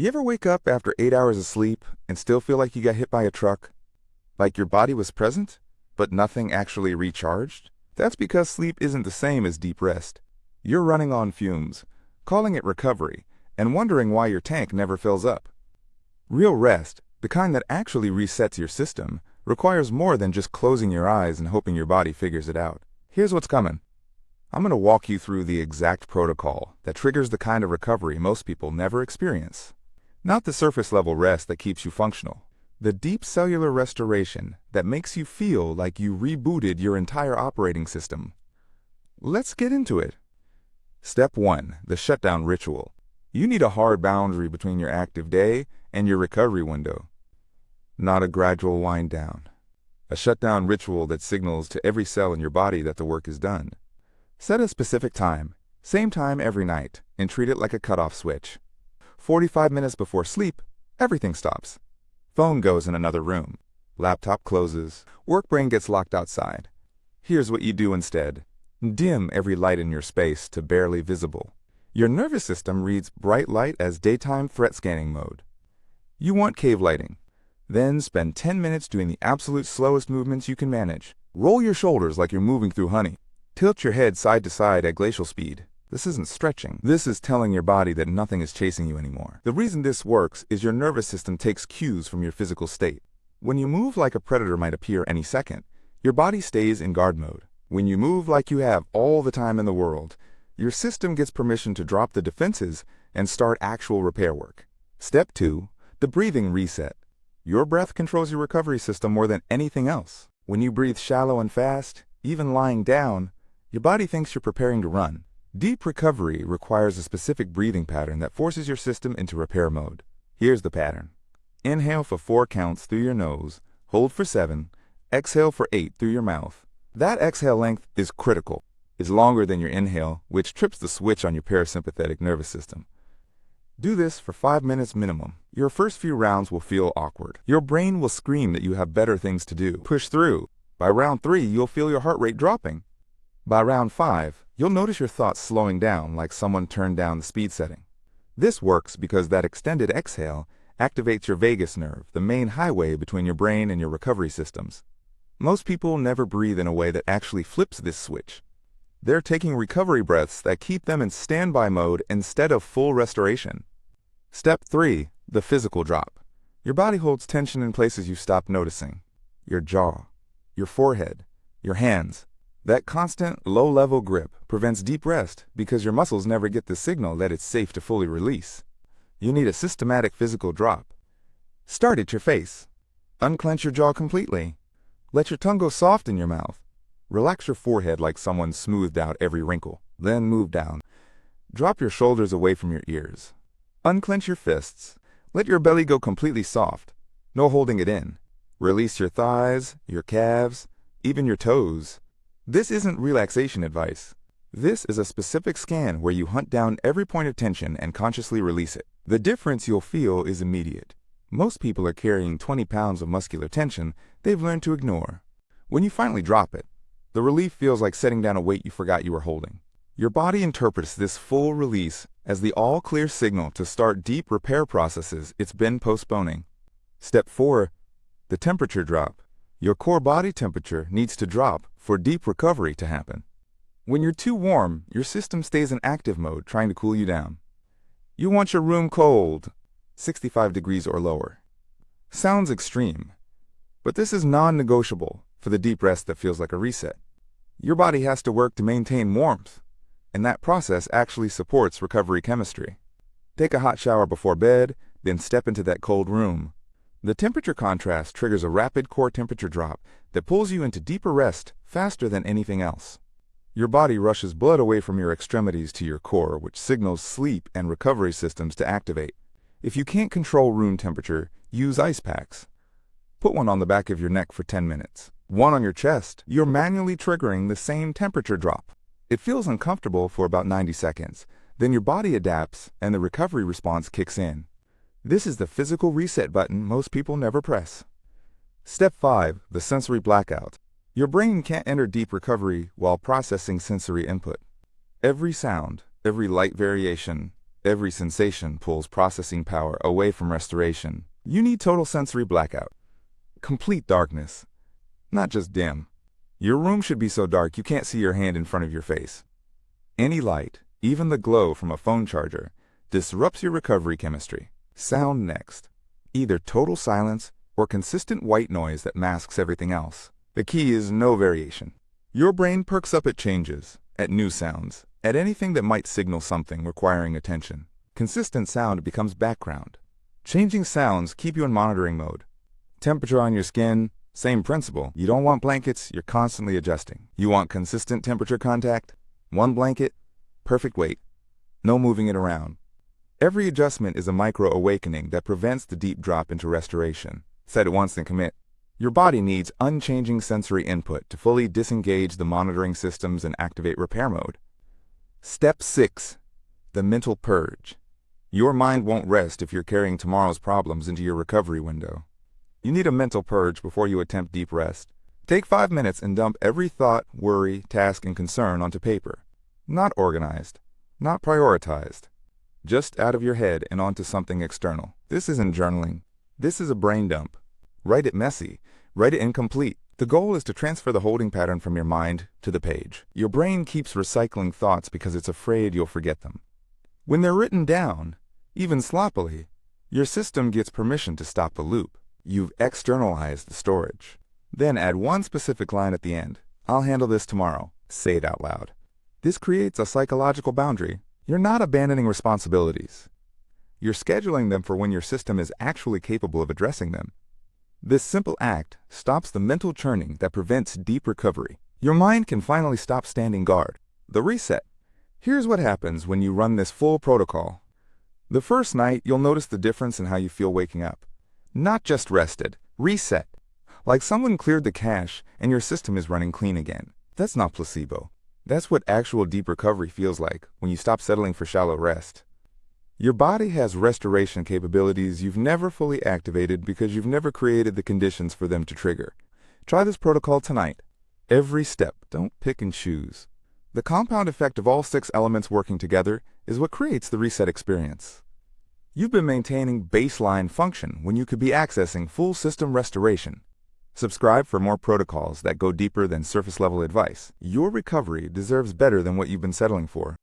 You ever wake up after 8 hours of sleep and still feel like you got hit by a truck? Like your body was present, but nothing actually recharged? That's because sleep isn't the same as deep rest. You're running on fumes, calling it recovery, and wondering why your tank never fills up. Real rest, the kind that actually resets your system, requires more than just closing your eyes and hoping your body figures it out. Here's what's coming. I'm going to walk you through the exact protocol that triggers the kind of recovery most people never experience. Not the surface-level rest that keeps you functional. The deep cellular restoration that makes you feel like you rebooted your entire operating system. Let's get into it. Step 1. The Shutdown Ritual. You need a hard boundary between your active day and your recovery window. Not a gradual wind down. A shutdown ritual that signals to every cell in your body that the work is done. Set a specific time, same time every night, and treat it like a cutoff switch. 45 minutes before sleep, everything stops. Phone goes in another room. Laptop closes. Work brain gets locked outside. Here's what you do instead. Dim every light in your space to barely visible. Your nervous system reads bright light as daytime threat scanning mode. You want cave lighting. Then spend 10 minutes doing the absolute slowest movements you can manage. Roll your shoulders like you're moving through honey. Tilt your head side to side at glacial speed. This isn't stretching. This is telling your body that nothing is chasing you anymore. The reason this works is your nervous system takes cues from your physical state. When you move like a predator might appear any second, your body stays in guard mode. When you move like you have all the time in the world, your system gets permission to drop the defenses and start actual repair work. Step 2. The breathing reset. Your breath controls your recovery system more than anything else. When you breathe shallow and fast, even lying down, your body thinks you're preparing to run. Deep recovery requires a specific breathing pattern that forces your system into repair mode. Here's the pattern. Inhale for 4 counts through your nose, hold for 7, exhale for 8 through your mouth. That exhale length is critical. It's longer than your inhale, which trips the switch on your parasympathetic nervous system. Do this for 5 minutes minimum. Your first few rounds will feel awkward. Your brain will scream that you have better things to do. Push through. By round 3, you'll feel your heart rate dropping. By round 5, you'll notice your thoughts slowing down like someone turned down the speed setting. This works because that extended exhale activates your vagus nerve, the main highway between your brain and your recovery systems. Most people never breathe in a way that actually flips this switch. They're taking recovery breaths that keep them in standby mode instead of full restoration. Step 3. The physical drop. Your body holds tension in places you stopped noticing. Your jaw, your forehead, your hands. That constant, low-level grip prevents deep rest because your muscles never get the signal that it's safe to fully release. You need a systematic physical drop. Start at your face. Unclench your jaw completely. Let your tongue go soft in your mouth. Relax your forehead like someone smoothed out every wrinkle. Then move down. Drop your shoulders away from your ears. Unclench your fists. Let your belly go completely soft. No holding it in. Release your thighs, your calves, even your toes. This isn't relaxation advice. This is a specific scan where you hunt down every point of tension and consciously release it. The difference you'll feel is immediate. Most people are carrying 20 pounds of muscular tension they've learned to ignore. When you finally drop it, the relief feels like setting down a weight you forgot you were holding. Your body interprets this full release as the all-clear signal to start deep repair processes it's been postponing. Step 4. The temperature drop. Your core body temperature needs to drop for deep recovery to happen. When you're too warm, your system stays in active mode trying to cool you down. You want your room cold, 65 degrees or lower. Sounds extreme, but this is non-negotiable for the deep rest that feels like a reset. Your body has to work to maintain warmth, and that process actually supports recovery chemistry. Take a hot shower before bed, then step into that cold room. The temperature contrast triggers a rapid core temperature drop that pulls you into deeper rest faster than anything else. Your body rushes blood away from your extremities to your core, which signals sleep and recovery systems to activate. If you can't control room temperature, use ice packs. Put one on the back of your neck for 10 minutes. One on your chest. You're manually triggering the same temperature drop. It feels uncomfortable for about 90 seconds. Then your body adapts and the recovery response kicks in. This is the physical reset button most people never press. Step 5. The sensory blackout. Your brain can't enter deep recovery while processing sensory input. Every sound, every light variation, Every sensation pulls processing power away from restoration. You need total sensory blackout. Complete darkness. Not just dim. Your room should be so dark you can't see your hand in front of your face. Any light, even the glow from a phone charger, disrupts your recovery chemistry. Sound next. Either total silence or consistent white noise that masks everything else. The key is no variation. Your brain perks up at changes, at new sounds, at anything that might signal something requiring attention. Consistent sound becomes background. Changing sounds keep you in monitoring mode. Temperature on your skin, same principle. You don't want blankets, you're constantly adjusting. You want consistent temperature contact? One blanket, perfect weight. No moving it around. Every adjustment is a micro-awakening that prevents the deep drop into restoration. Set it once and commit. Your body needs unchanging sensory input to fully disengage the monitoring systems and activate repair mode. Step 6. The mental purge. Your mind won't rest if you're carrying tomorrow's problems into your recovery window. You need a mental purge before you attempt deep rest. Take 5 minutes and dump every thought, worry, task, and concern onto paper. Not organized, not prioritized. Just out of your head and onto something external. This isn't journaling. This is a brain dump. Write it messy. Write it incomplete. The goal is to transfer the holding pattern from your mind to the page. Your brain keeps recycling thoughts because it's afraid you'll forget them. When they're written down, even sloppily, your system gets permission to stop the loop. You've externalized the storage. Then add one specific line at the end. I'll handle this tomorrow. Say it out loud. This creates a psychological boundary. You're not abandoning responsibilities. You're scheduling them for when your system is actually capable of addressing them. This simple act stops the mental churning that prevents deep recovery. Your mind can finally stop standing guard. The reset. Here's what happens when you run this full protocol. The first night, you'll notice the difference in how you feel waking up. Not just rested, reset. Like someone cleared the cache and your system is running clean again. That's not placebo. That's what actual deep recovery feels like when you stop settling for shallow rest. Your body has restoration capabilities you've never fully activated because you've never created the conditions for them to trigger. Try this protocol tonight. Every step, don't pick and choose. The compound effect of all 6 elements working together is what creates the reset experience. You've been maintaining baseline function when you could be accessing full system restoration. Subscribe for more protocols that go deeper than surface-level advice. Your recovery deserves better than what you've been settling for.